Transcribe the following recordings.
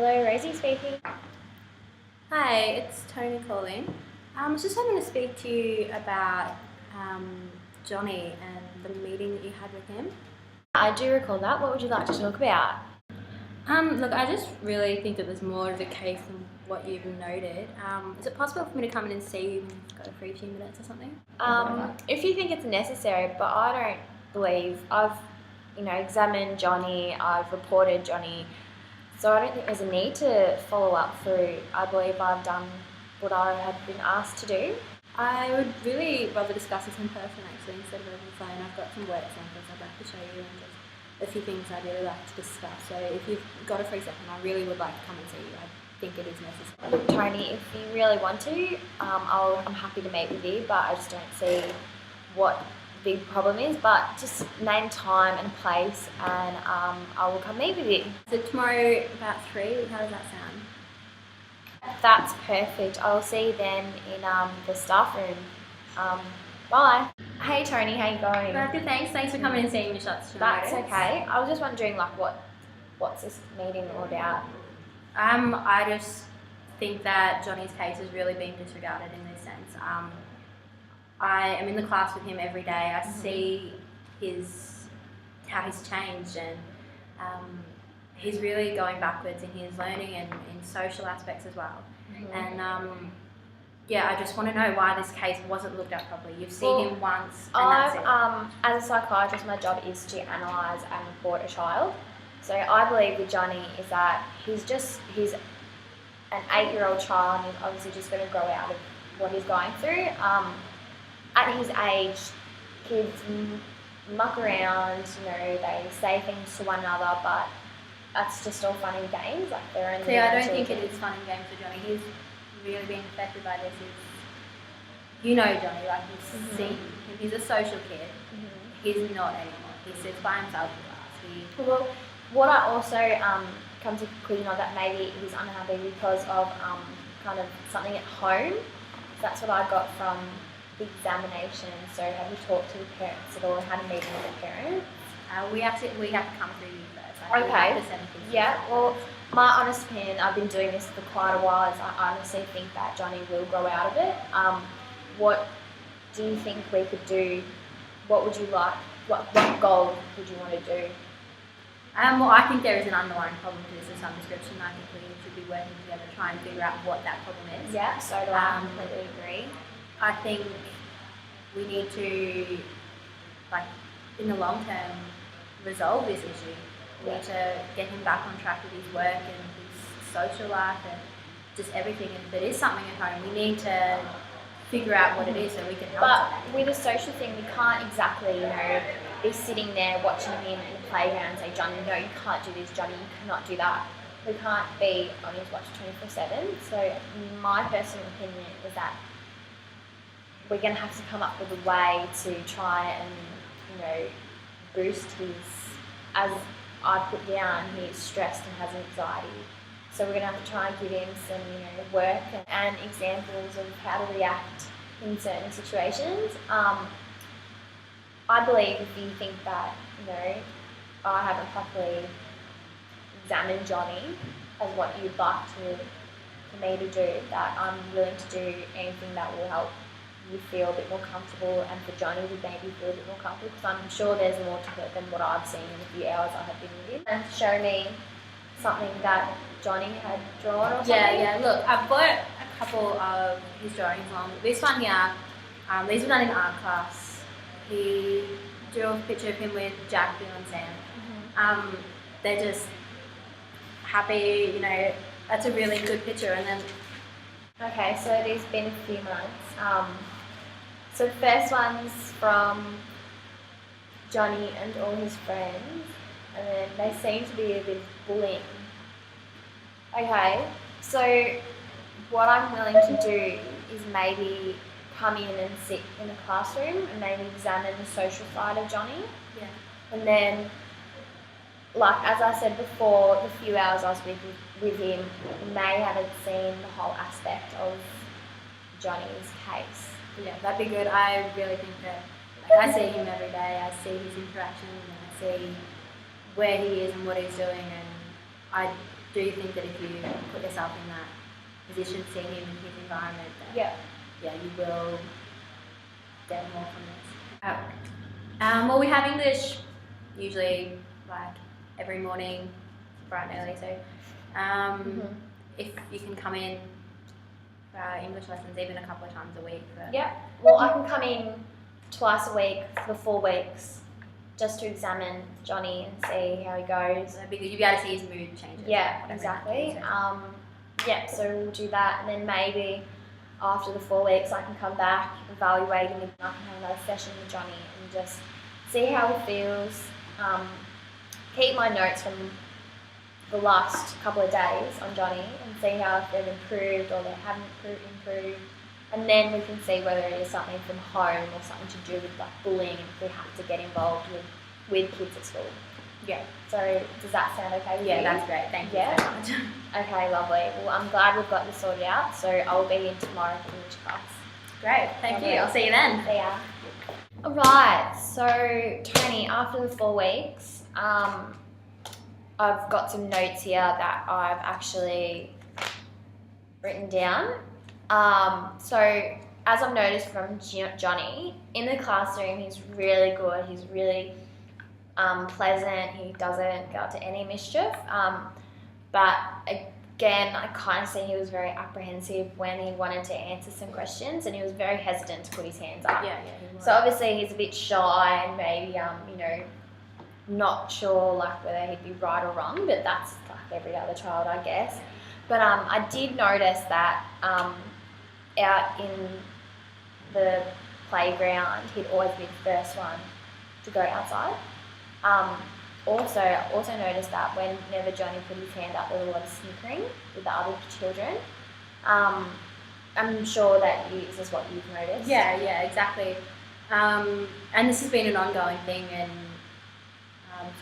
Hello, Rosie speaking. Hi, it's Toni calling. I was just hoping to speak to you about Johnny and the meeting that you had with him. I do recall that. What would you like to talk about? Look, I just really think that there's more to the case than what you've noted. Is it possible for me to come in and see you when you've got a free few minutes or something? If you think it's necessary, but I don't believe I've, examined Johnny. I've reported Johnny, so I don't think there's a need to follow up through. I believe I've done what I had been asked to do. I would really rather discuss this in person actually instead of over the phone. I've got some work samples I'd like to show you and just a few things I'd really like to discuss. So if you've got a free second, I really would like to come and see you. I think it is necessary. Look, Tony, if you really want to, I'm happy to meet with you, but I just don't see what the problem is. But just name time and place, and I will come meet with you. So tomorrow about 3, how does that sound? That's perfect. I'll see you then in the staff room. Bye. Hey Tony, how you going? Good, thanks. Thanks for coming and seeing me shots tonight. That's okay. I was just wondering, what's this meeting all about? I just think that Johnny's case has really been disregarded in this sense. I am in the class with him every day. I see how he's changed, and he's really going backwards in his learning and in social aspects as well. And I just want to know why this case wasn't looked at properly. You've seen him once, and that's it. As a psychiatrist, my job is to analyse and report a child. So I believe with Johnny is that he's an 8-year-old child, and he's obviously just going to grow out of what he's going through. At his age, kids muck around, they say things to one another, but that's just all fun and games. Like they're only. See, I don't think it is fun and games for Johnny. He's really being affected by this. You know Johnny, like you've seen him. He's a social kid. He's not anymore. He sits by himself in class. Well, what I also come to conclusion of that maybe he's unhappy because of kind of something at home. So that's what I got from the examination. So have you talked to the parents at all and had a meeting with the parents? We have to come through you first. Okay. Yeah. Well, my honest opinion, I've been doing this for quite a while, is I honestly think that Johnny will grow out of it. What do you think we could do? What would you like? What goal would you want to do? Well, I think there is an underlying problem to this of some description. I think we should be working together to try and figure out what that problem is. Yeah, so do I completely agree. I think we need to, in the long term, resolve this issue. We need to get him back on track with his work and his social life and just everything. And if there is something at home, we need to figure out what it is so we can help. But with a social thing, we can't exactly, be sitting there watching him in the playground and say, Johnny, no, you can't do this, Johnny, you cannot do that. We can't be on his watch 24/7. So my personal opinion is that we're going to have to come up with a way to try and, boost his, as I put down, he's stressed and has anxiety. So we're going to have to try and give him some, work and examples of how to react in certain situations. I believe if you think that, I haven't properly examined Johnny as what you'd like for me to do, that I'm willing to do anything that will help you feel a bit more comfortable and for Johnny to maybe feel a bit more comfortable, because I'm sure there's more to it than what I've seen in the few hours I have been with him. And show me something that Johnny had drawn or something. Yeah. Look, I've got a couple of his drawings on. This one here, these were done in art class. He drew a picture of him with Jack, Bill and Sam. They're just happy, that's a really good picture. And then okay, so it has been a few months. So the first one's from Johnny and all his friends, and then they seem to be a bit of bullying. Okay, so what I'm willing to do is maybe come in and sit in the classroom and maybe examine the social side of Johnny. Yeah. And then, as I said before, the few hours I was with him, may haven't seen the whole aspect of Johnny's case. Yeah, that'd be good. I really think that, I see him every day, I see his interactions, and I see where he is and what he's doing, and do you think that if you put yourself in that position, seeing him in his environment, that yeah, you will get more from this? Well, we have English usually like every morning, bright and early. So if you can come in for our English lessons even a couple of times a week. Well, I can come in twice a week for 4 weeks just to examine Johnny and see how he goes. So because you'll be able to see his mood changes. Yeah, exactly. So we'll do that, and then maybe after the 4 weeks I can come back, evaluate him, and I can have another session with Johnny and just see how he feels. Keep my notes from the last couple of days on Johnny and see how if they've improved or they haven't improved. And then we can see whether it is something from home or something to do with like bullying, and if we have to get involved with kids at school. Yeah. So does that sound okay with you? Yeah, that's great. Thank you so much. Okay, lovely. Well, I'm glad we've got this sorted out. So I'll be in tomorrow for English class. Great. Thank you. I'll see you then. See ya. All right. So Toni, after the 4 weeks, I've got some notes here that I've actually written down. So as I've noticed from Johnny, in the classroom he's really good, he's really pleasant, he doesn't go up to any mischief, but again I kind of see he was very apprehensive when he wanted to answer some questions, and he was very hesitant to put his hands up. Yeah, he was. So obviously he's a bit shy and maybe not sure like whether he'd be right or wrong, but that's like every other child, I guess. But I did notice that out in the playground, he'd always be the first one to go outside. I also noticed that whenever Johnny put his hand up, there was a lot of snickering with the other children. I'm sure that this is what you've noticed. Yeah, exactly. And this has been an ongoing thing, and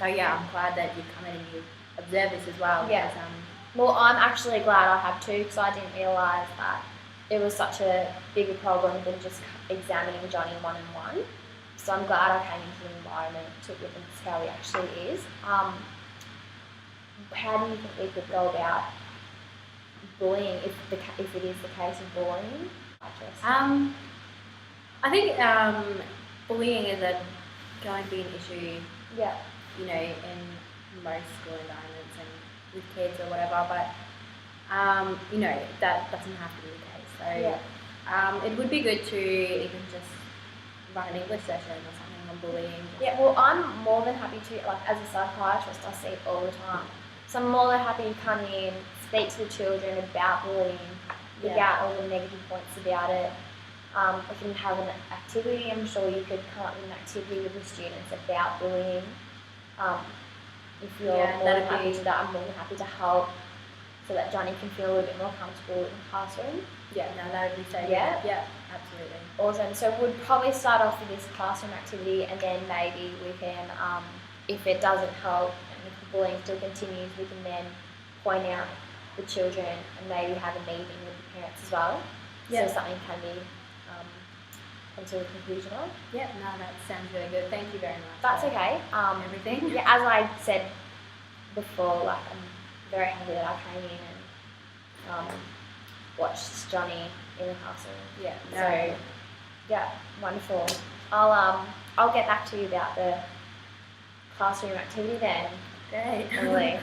so yeah, I'm glad that you've come in and you observed this as well. Yeah. Because, well, I'm actually glad I have too, because I didn't realise that it was such a bigger problem than just examining Johnny one-on-one. So I'm glad I came into the environment to witness how he actually is. How do you think we could go about bullying if it is the case of bullying? I think bullying is going to be an issue. Yeah. In most school environments and with kids or whatever, but that doesn't have to be the case. So it would be good to even just run an English session or something on bullying. Yeah, well, I'm more than happy to, like, as a psychiatrist, I see it all the time. So I'm more than happy to come in, speak to the children about bullying, dig out all the negative points about it. We can have an activity. I'm sure you could come up with an activity with the students about bullying. If you're more than happy to that, I'm more than happy to help so that Johnny can feel a little bit more comfortable in the classroom. Yeah, no, that would be so good. Yeah, absolutely. Awesome. So we'd probably start off with this classroom activity, and then maybe we can, if it doesn't help and if the bullying still continues, we can then point out the children and maybe have a meeting with the parents as well. Yeah. So something can be come to a conclusion of. Yeah, no, that sounds really good. Thank you very much. That's okay. Everything. Yeah, as I said before, like I'm very happy that I came in and watched Johnny in the classroom. Yeah. So yeah, wonderful. I'll get back to you about the classroom activity then. Great. Emily.